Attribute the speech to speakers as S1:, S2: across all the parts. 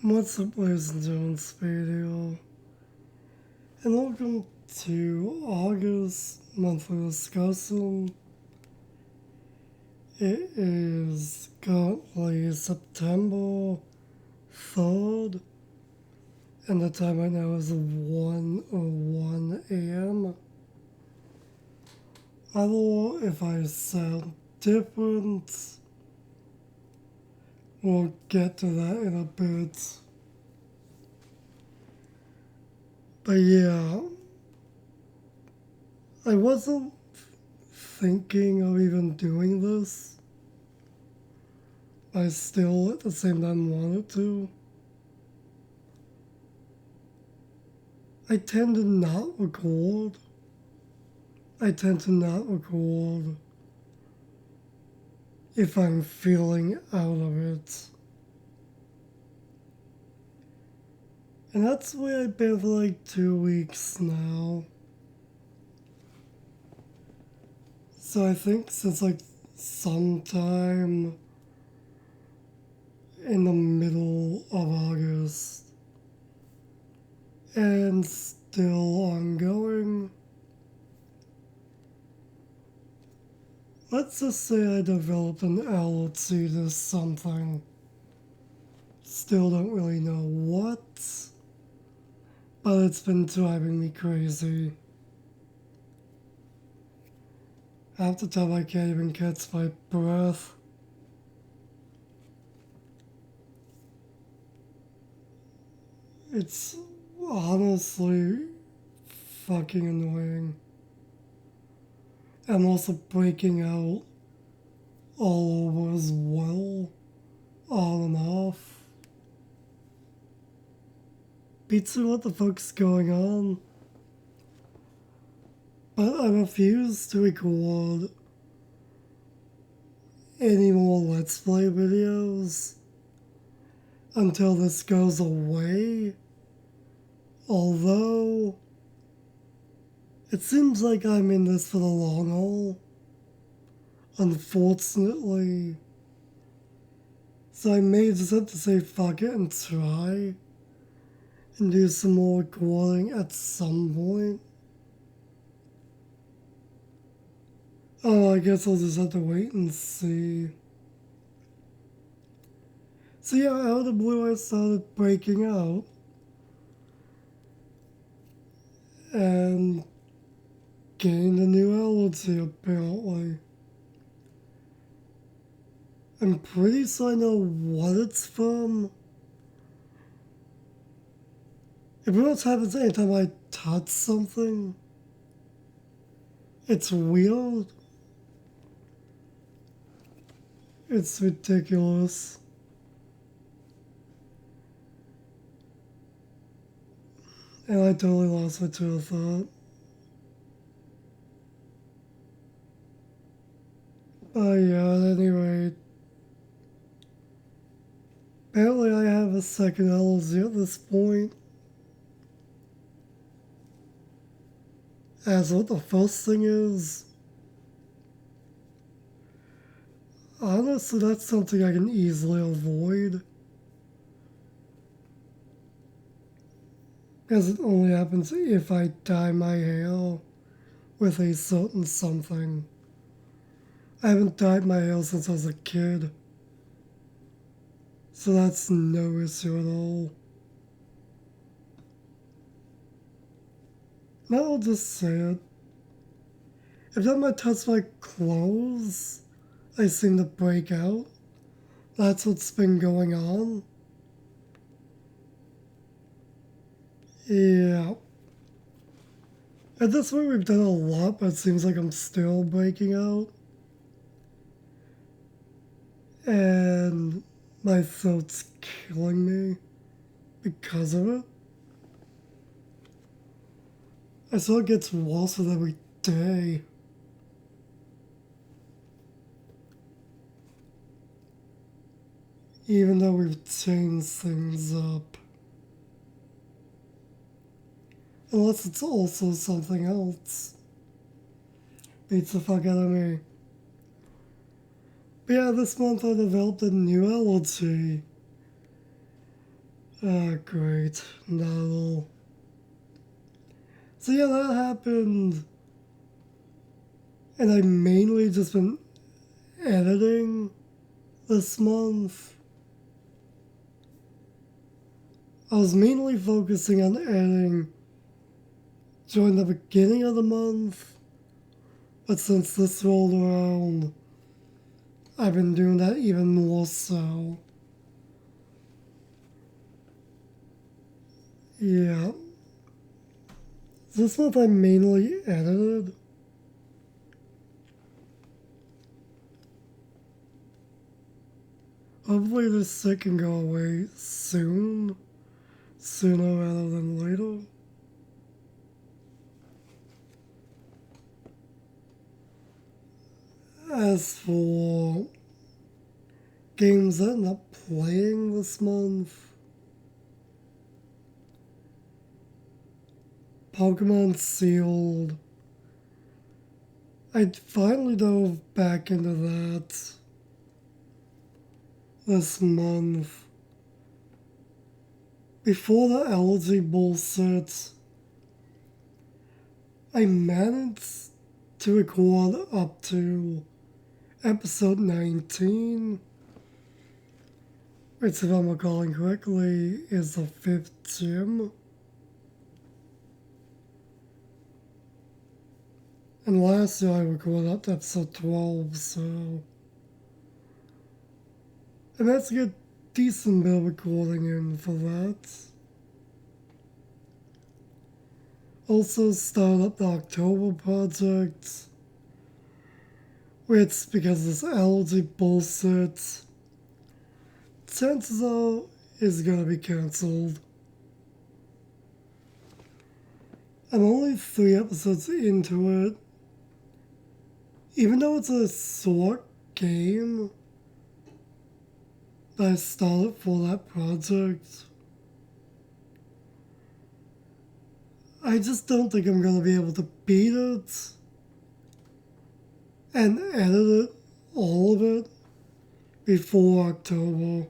S1: What's up, ladies and gentlemen, SpadeWant, and welcome to August monthly discussion. It is currently September 3rd, and the time right now is 1:01 a.m. I don't know if I sound different. We'll get to that in a bit. But yeah, I wasn't thinking of even doing this. I still at the same time wanted to. I tend to not record. I tend to not record if I'm feeling out of it. And that's the way I've been for like 2 weeks now. So I think since like sometime in the middle of August and still ongoing, let's just say I developed an allergy to something. Still don't really know what, but it's been driving me crazy. Half the time I can't even catch my breath. It's honestly fucking annoying. I'm also breaking out all over as well, on and off. Pizza, what the fuck's going on? But I refuse to record any more Let's Play videos until this goes away. Although, it seems like I'm in this for the long haul, unfortunately. So I may just have to say fuck it and try and do some more recording at some point. Oh, I guess I'll just have to wait and see. So yeah, out of the blue I started breaking out. And gained a new allergy apparently. I'm pretty sure I know what it's from. It pretty much happens anytime I touch something. It's weird. It's ridiculous. And I totally lost my train of thought. But yeah, at any rate. Apparently I have a second allergy at this point. As what the first thing is. Honestly, that's something I can easily avoid. As it only happens if I dye my hair with a certain something. I haven't dyed my hair since I was a kid. So that's no issue at all. Now I'll just say it. If that might touch my clothes, I seem to break out. That's what's been going on. Yeah. At this point we've done a lot, but it seems like I'm still breaking out. And my throat's killing me because of it. I saw it gets worse with every day. Even though we've changed things up. Unless it's also something else. Beats the fuck out of me. But yeah, this month I developed a new allergy. Ah, great. Not at all. So yeah, that happened. And I mainly just been editing this month. I was mainly focusing on editing during the beginning of the month. But since this rolled around, I've been doing that even more so. Yeah. This month I mainly edited. Hopefully this sick can go away soon. Sooner rather than later. As for games that I'm not playing this month, Pokemon Sealed. I finally dove back into that this month. Before the allergy bullshit, I managed to record up to episode 19, which, if I'm recalling correctly, is the 5th gym. And last year I recorded up to episode 12, so. And that's a good, decent bit of recording in for that. Also started up the October project, which, because this allergy bullshit, chances are is gonna be cancelled. I'm only 3 episodes into it. Even though it's a short game that I started for that project, I just don't think I'm gonna be able to beat it and edit it, all of it, before October.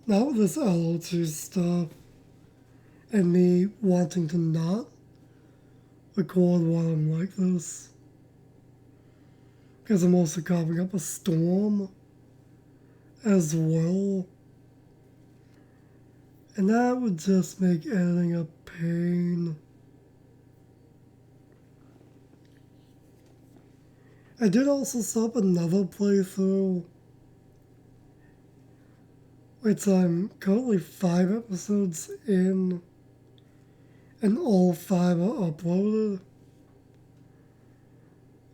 S1: Not with this LO2 stuff and me wanting to not record while I'm like this. Because I'm also covering up a storm as well. And that would just make editing a pain. I did also stop another playthrough, which I'm currently 5 episodes in, and all 5 are uploaded.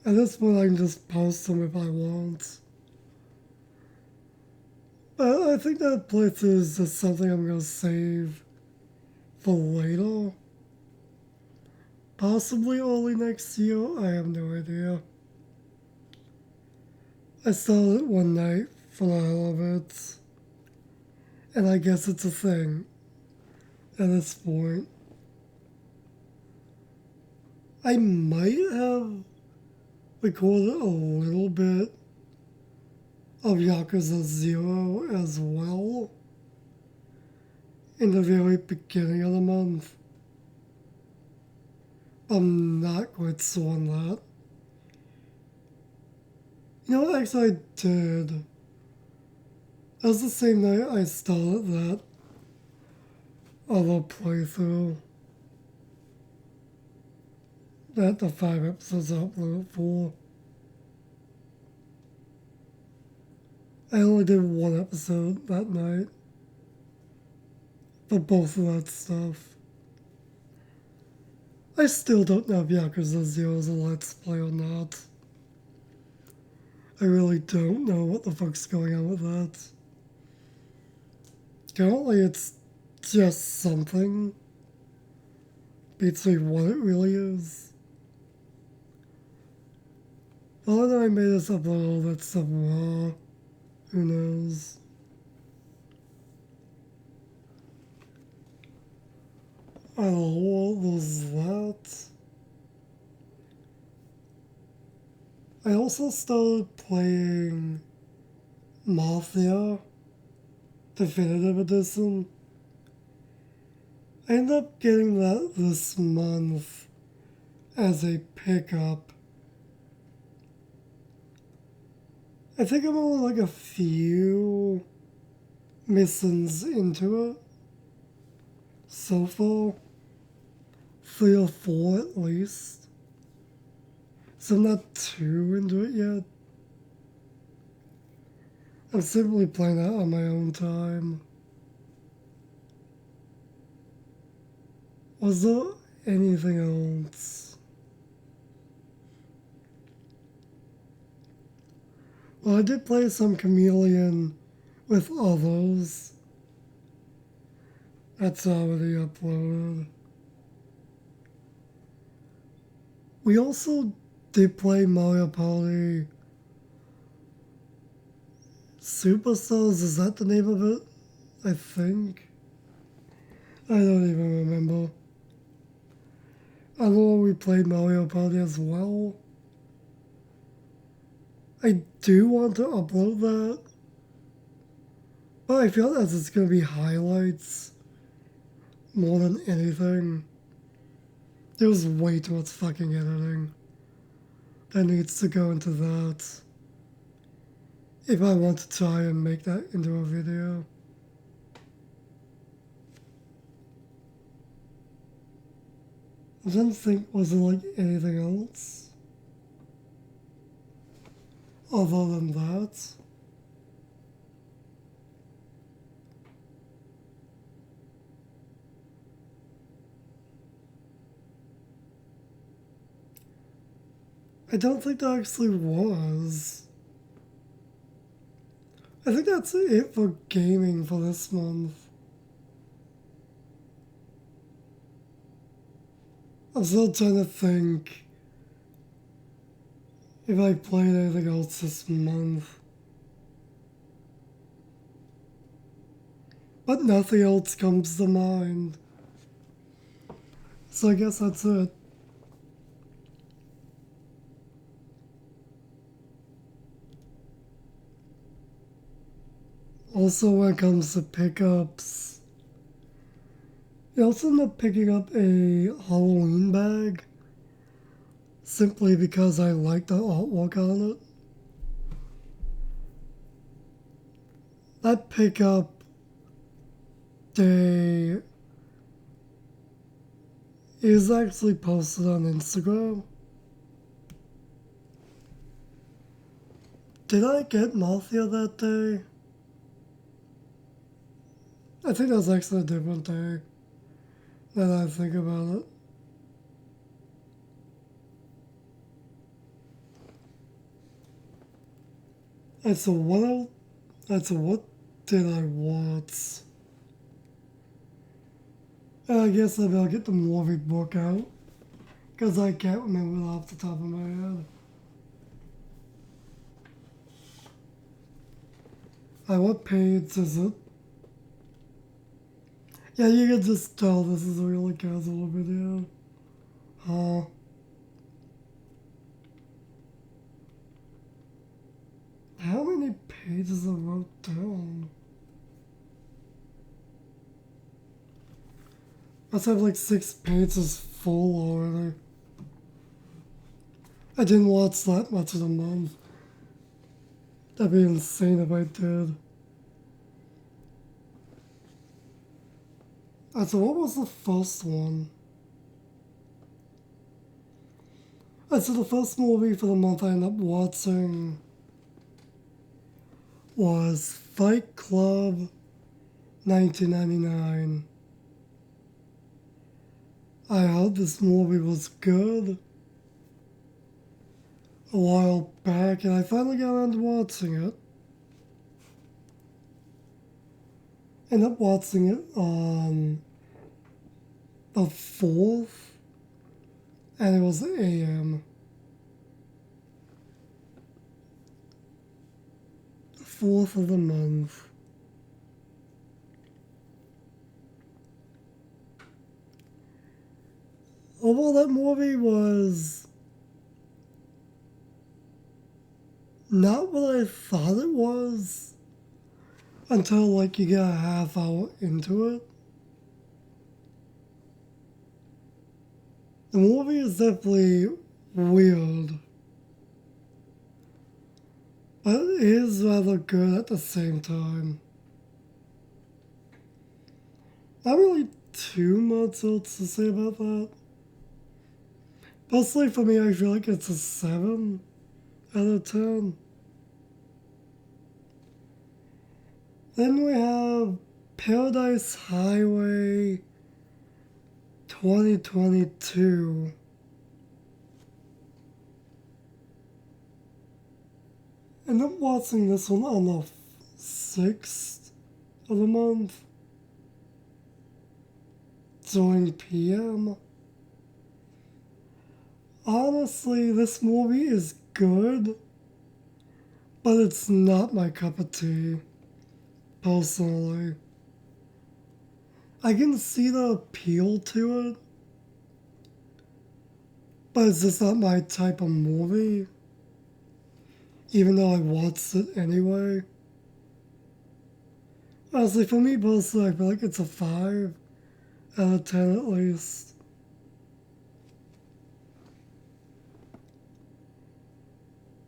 S1: At this point, I can just post them if I want. But I think that playthrough is just something I'm gonna save for later. Possibly early next year, I have no idea. I started it one night for the hell of it, and I guess it's a thing at this point. I might have recorded a little bit of Yakuza 0 as well in the very beginning of the month. I'm not quite sure on that. You know what, actually I did. That was the same night I started that other playthrough that the 5 episodes are uploaded for. I only did 1 episode that night for both of that stuff. I still don't know if Yakuza 0 is a Let's Play or not. I really don't know what the fuck's going on with that. Currently it's just something. Beats me what it really is. Whether I made this upload all that stuff raw, who knows? I don't know what was that. I also started playing Mafia definitive edition. I ended up getting that this month as a pickup. I think I'm only like a few missions into it so far. 3 or 4 at least. So I'm not too into it yet. I'm simply playing that on my own time. Was there anything else? Well, I did play some Chameleon with others. That's already uploaded. We also did play Mario Party Superstars, is that the name of it? I think. I don't even remember. I know we played Mario Party as well. I do want to upload that, but I feel that it's going to be highlights more than anything. There's way too much fucking editing that needs to go into that if I want to try and make that into a video. I didn't think, was there like anything else other than that? I don't think there actually was. I think that's it for gaming for this month. I'm still trying to think if I played anything else this month. But nothing else comes to mind. So I guess that's it. Also, when it comes to pickups, I also ended up picking up a Halloween bag simply because I like the artwork on it. That pickup day is actually posted on Instagram. Did I get Mafia that day? I think that was actually a different day, now that I think about it. What did I want? I guess I better get the movie book out, because I can't remember it off the top of my head. What page is it? Yeah, you can just tell this is a really casual video. How many pages I wrote down? Must have like 6 pages full already. I didn't watch that much of the month. That'd be insane if I did. So what was the first one? So the first movie for the month I ended up watching was Fight Club 1999. I heard this movie was good a while back, and I finally got around to watching it. Ended up watching it on the 4th, and it was AM. The 4th of the month. Although that movie was not what I thought it was until like you get a half hour into it. The movie is definitely weird, but it is rather good at the same time. Not really too much else to say about that. Personally, for me, I feel like it's a 7 out of 10. Then we have Paradise Highway 2022. And I'm watching this one on the 6th of the month during PM. Honestly, this movie is good, but it's not my cup of tea, personally. I can see the appeal to it, but it's just not my type of movie, even though I watched it anyway. Honestly, for me personally, I feel like it's a 5 out of 10 at least.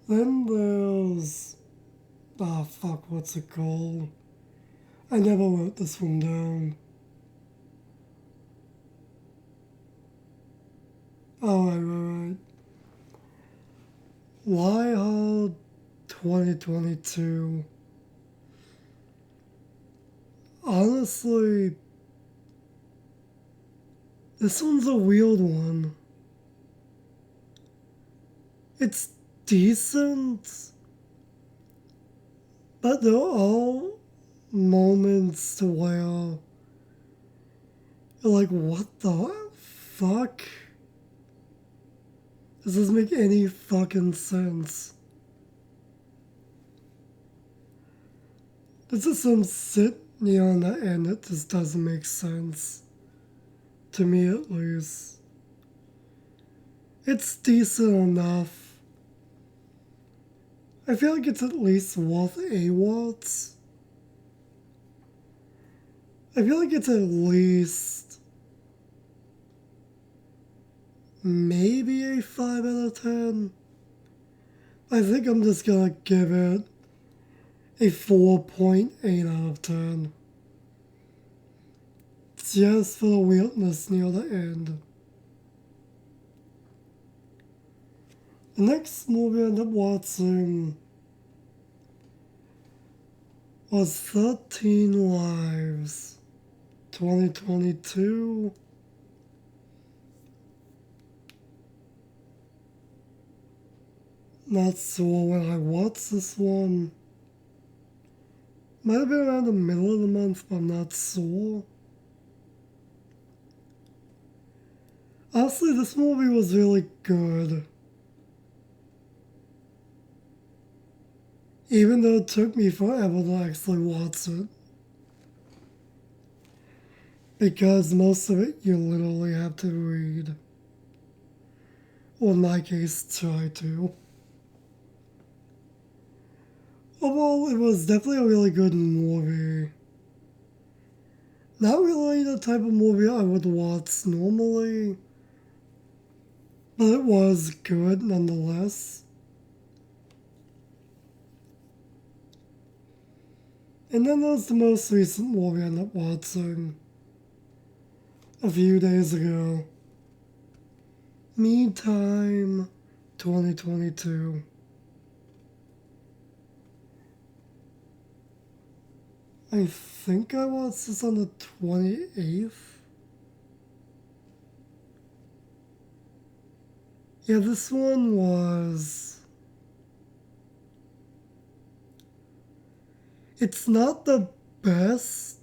S1: Then there's... ah, fuck, what's it called? I never wrote this one down. Oh, right. Why 2022? Honestly, this one's a weird one. It's decent, but there are all moments to where you're like, what the fuck? Does this make any fucking sense? There's just some shit near on the end that just doesn't make sense. To me, at least. It's decent enough. I feel like it's at least worth a watch. I feel like it's at least maybe a 5 out of 10. I think I'm just gonna give it a 4.8 out of 10. Just for the weirdness near the end. The next movie I ended up watching was 13 Lives 2022. Not sure when I watched this one. Might have been around the middle of the month, but I'm not sure. Honestly, this movie was really good. Even though it took me forever to actually watch it. Because most of it you literally have to read. Or in my case, try to. Overall, it was definitely a really good movie. Not really the type of movie I would watch normally, but it was good nonetheless. And then there's the most recent movie I ended up watching a few days ago. Me Time 2022. I think I watched this on the 28th. Yeah, this one was... It's not the best,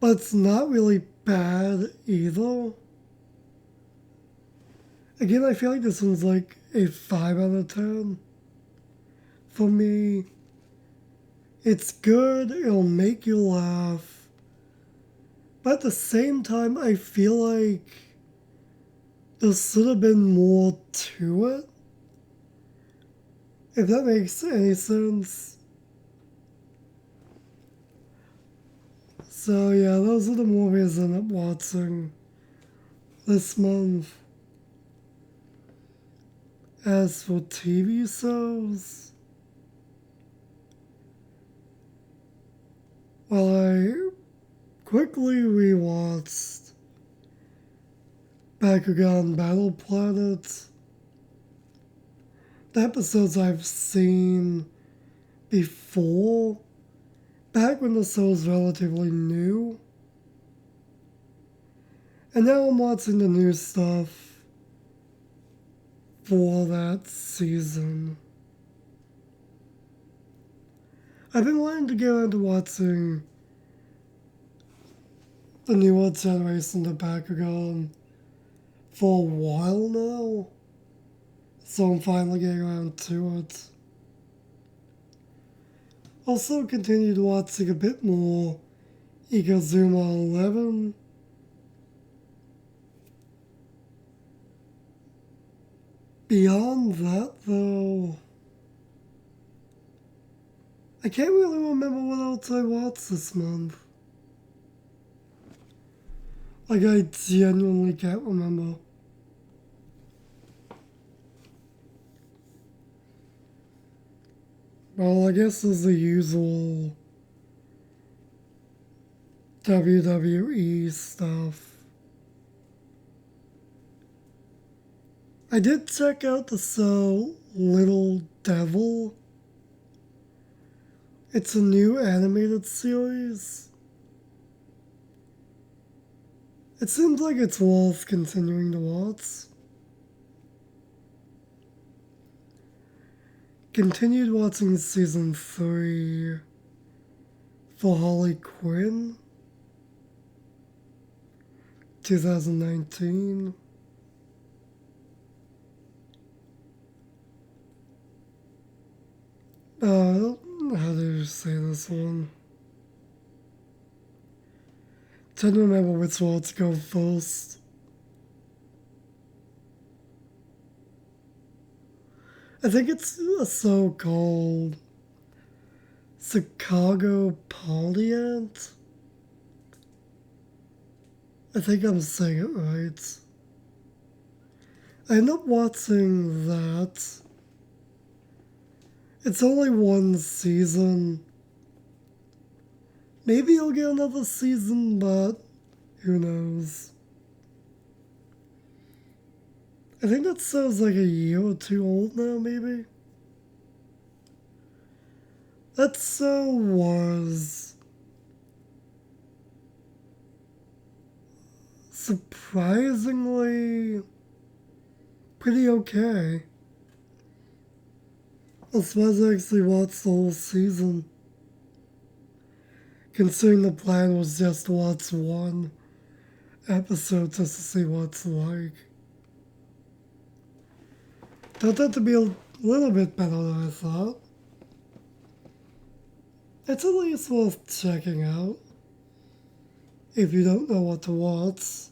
S1: but it's not really bad either. Again, I feel like this one's like a 5 out of 10. For me, it's good, it'll make you laugh. But at the same time, I feel like there should have been more to it. If that makes any sense. So yeah, those are the movies I ended up watching this month. As for TV shows, well, I quickly rewatched Bakugan Battle Planet. The episodes I've seen before, back when the show was relatively new. And now I'm watching the new stuff for that season. I've been wanting to get into watching the newer generation of Bakugan for a while now, so I'm finally getting around to it. Also continued watching a bit more Ikazuma 11. Beyond that, though, I can't really remember what else I watched this month. Like, I genuinely can't remember. Well, I guess there's the usual WWE stuff. I did check out the show Little Devil. It's a new animated series. It seems like it's worth continuing to watch. Continued watching season 3 for Harley Quinn, 2019. How do you say this one? Trying to remember which one to go first. I think it's a show called Chicago Polyant. I think I'm saying it right. I end up watching that. It's only one season. Maybe I'll get another season, but who knows? I think that show's like a year or two old now, maybe. That show was surprisingly pretty okay. I suppose I actually watched the whole season. Considering the plan was just to watch one episode just to see what it's like. Turned out to be a little bit better than I thought. It's at least worth checking out if you don't know what to watch.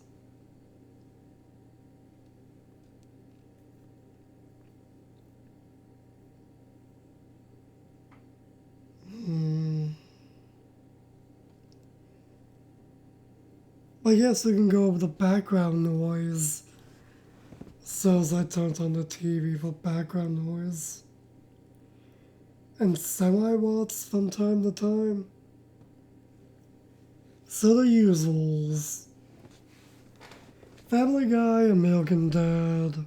S1: I guess we can go over the background noise. So as I turned on the TV for background noise. And semi-watch from time to time. So the usuals. Family Guy, American Dad.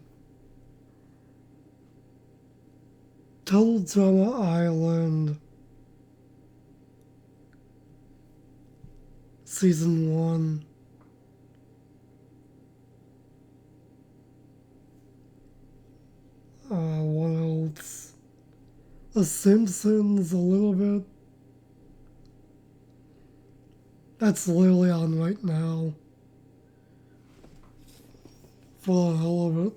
S1: Total Drama Island. Season 1. What else? The Simpsons a little bit. That's literally on right now. For the hell of it.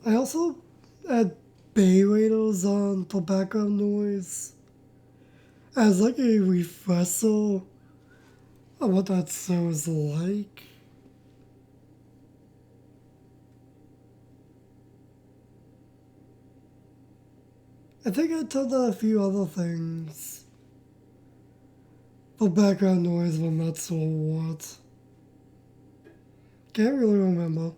S1: I also had Bay Raiders on for background noise as like a refresher of what that show is like. I think I turned on a few other things. For background noise when that's or what. Can't really remember.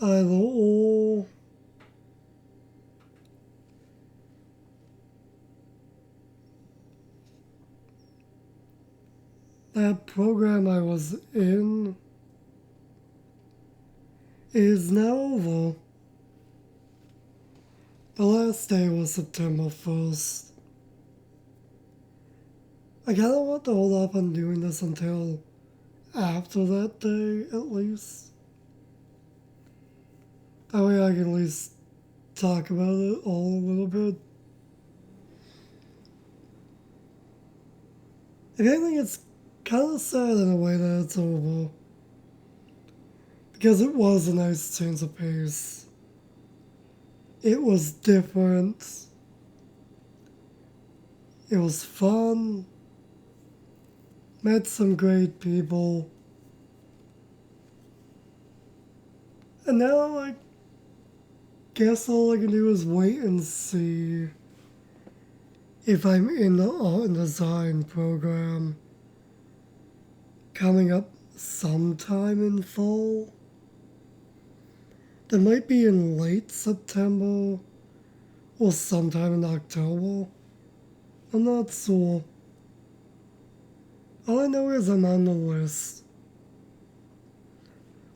S1: Either or. That program I was in is now over. The last day was September 1st. I kinda want to hold off on doing this until after that day, at least. That way I can at least talk about it all a little bit. If anything, it's kinda sad in a way that it's over. Because it was a nice change of pace. It was different. It was fun. Met some great people. And now I guess all I can do is wait and see if I'm in the art and design program coming up sometime in fall. That might be in late September or sometime in October. I'm not sure. All I know is I'm on the list.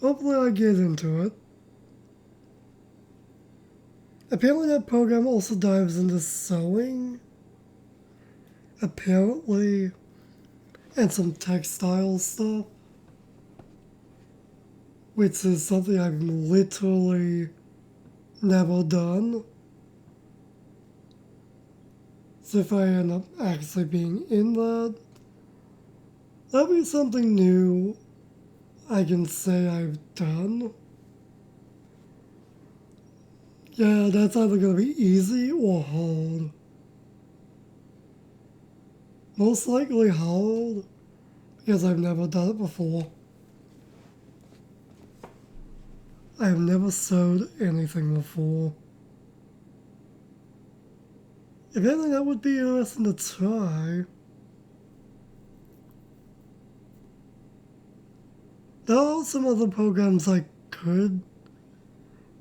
S1: Hopefully I get into it. Apparently that program also dives into sewing. Apparently. And some textile stuff. Which is something I've literally never done. So if I end up actually being in that, that'll be something new I can say I've done. Yeah, that's either gonna be easy or hard. Most likely hard, because I've never done it before. I have never sewed anything before. If anything, that would be interesting to try. There are some other programs I could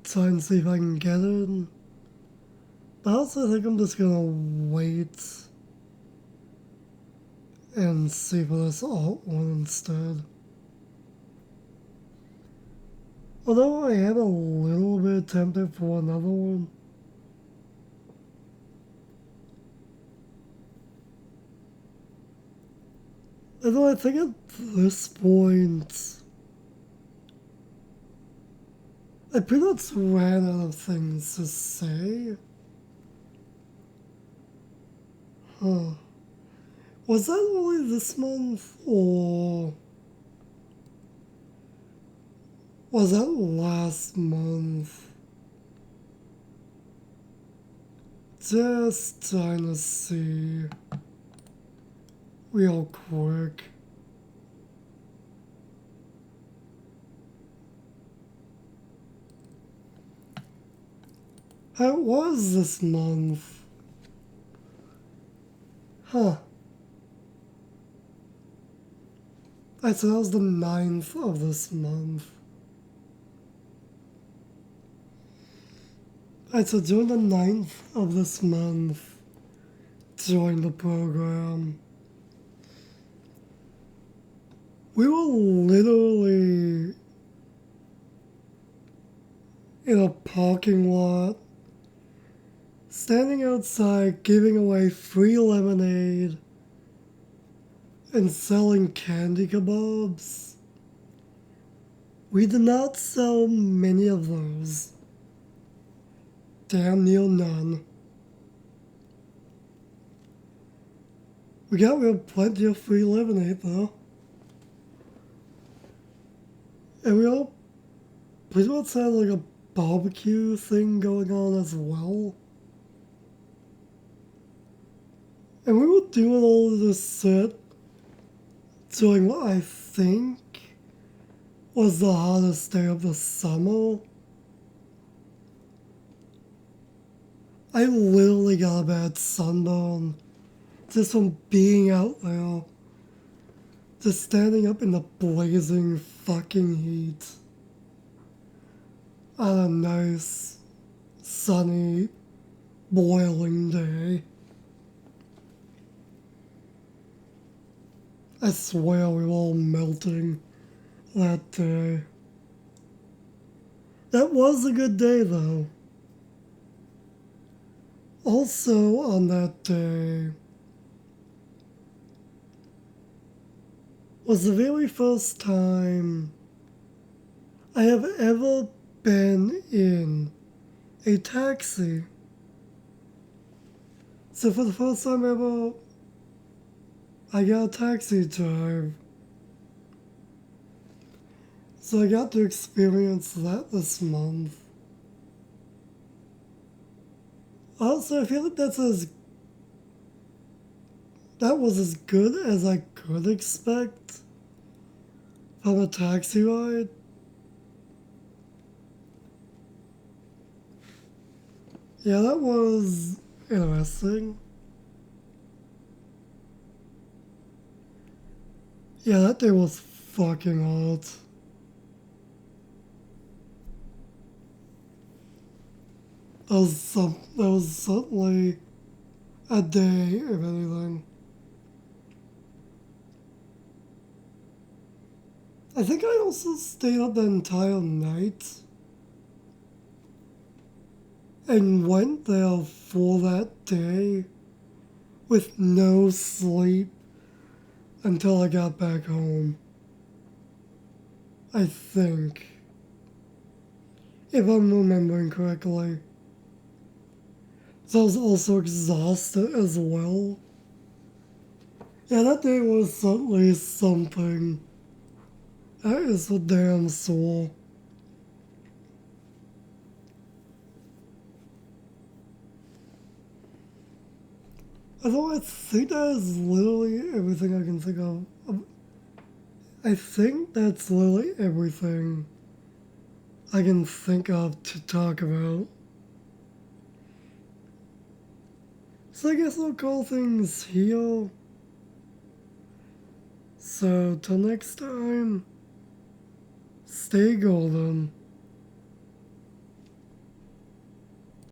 S1: try and see if I can get it. But I also think I'm just gonna wait and see for this alt one instead. Although I am a little bit tempted for another one. Although I think at this point, I pretty much ran out of things to say. Huh. Was that only this month, or was that last month? Just trying to see real quick. How was this month? Huh. I said that was the 9th of this month. I said during the 9th of this month, join the program. We were literally in a parking lot, standing outside giving away free lemonade and selling candy kebabs. We did not sell many of those. Damn near none. We got rid of plenty of free lemonade though. And we all pretty much had like a barbecue thing going on as well. And we were doing all of this set during what I think was the hottest day of the summer. I literally got a bad sunburn just from being out there, just standing up in the blazing fucking heat on a nice, sunny, boiling day. I swear we were all melting that day. That was a good day though. Also on that day was the very first time I have ever been in a taxi. So for the first time ever, I got a taxi drive. So I got to experience that this month. Also, I feel like that was as good as I could expect from a taxi ride. Yeah, that was interesting. Yeah, that day was fucking hot. That was certainly a day, if anything. I think I also stayed up the entire night and went there for that day with no sleep until I got back home. I think. If I'm remembering correctly. So I was also exhausted as well. Yeah, that day was certainly something. That is for damn sure. Although I think that is literally everything I can think of. I think that's literally everything I can think of to talk about. So I guess I'll call things here. So till next time, stay golden.